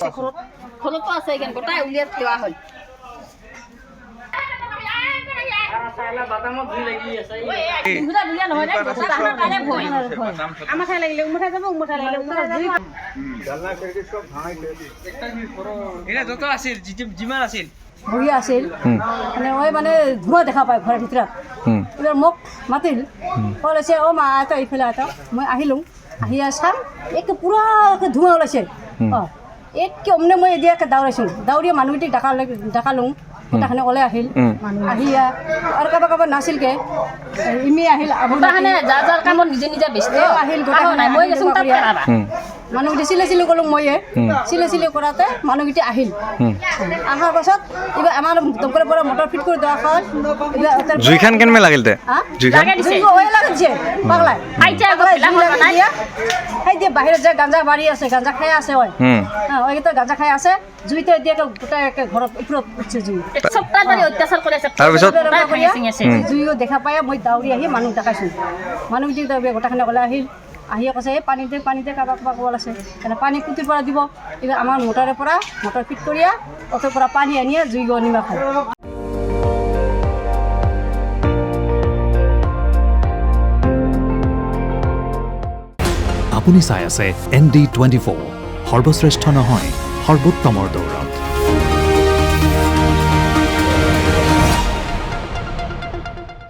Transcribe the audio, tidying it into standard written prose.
আছে ঘৰতো আছে এখান গোটাই উলিয়াই দেওয়া হল আমার খাই লাগিলে উমঠা যাব উমঠা লাগিলে উমঠা জুই এটা যত আছিল যিমান আছিল বহি আছিল মানে মই মানে ধোঁৱা দেখা পাই ঘৰৰ ভিতৰত এবাৰ মোক মাতিল কৈছে অ' মা এটা এইফালে এটা মই আহিলোঁ আহি চাম একে পুৰা ধোঁৱা ওলাইছে অঁ একে অমনে মই এদিয়াকে দাউৰাইছোঁ দাউৰিয়া মানুহকেইটাক ডাকালোঁ গোটাখানে ওলাই আহিল আহি আৰু কাৰোবাৰ নাছিলকে ইমি আহিল গোটাখানে যাৰ কামত নিজে নিজে ব্যস্ত আহিল মই গৈছোঁ তাত মানুহকেইটা চিলাই গ'লোঁ ময়ে চিলাই কৰাতে মানুহকেইটা আহিল অহাৰ পাছত এইবাৰ আমাৰ দমকলৰ পৰা মটৰ ফিট কৰি দিয়া হ'ল জুইখান কেনে লাগিলতে জুইখান লাগিছে পাগলাই সেই যে বাহিৰত যে গাঞ্জা বাৰী আছে গাঞ্জা খাই আছে ওইকেইটা গাঞ্জা খাই আছে জুইতে এতিয়া গোটাই ঘৰত ওপৰত উঠছে জুই অত্যাচাৰ কৰি আছে তাৰপিছত জুইও দেখা পাই মই দাউৰি আহি মানুহ দেখাইছোঁ মানুহকেইটা গোটাখানে ওলাই আহিল আহি কৈছে এই পানীতে কাৰোবাক ক'ব আছে মানে পানী কুটিৰ পৰা দিব এইবাৰ আমাৰ মটৰৰ পৰা মটৰ ফিট কৰিয়া অটোৰ পৰা পানী আনিয়ে জুই নিমখ খায় আপুনি চাই আছে ND24 সৰ্বশ্ৰেষ্ঠ নহয় সৰ্বোত্তমৰ দৌৰত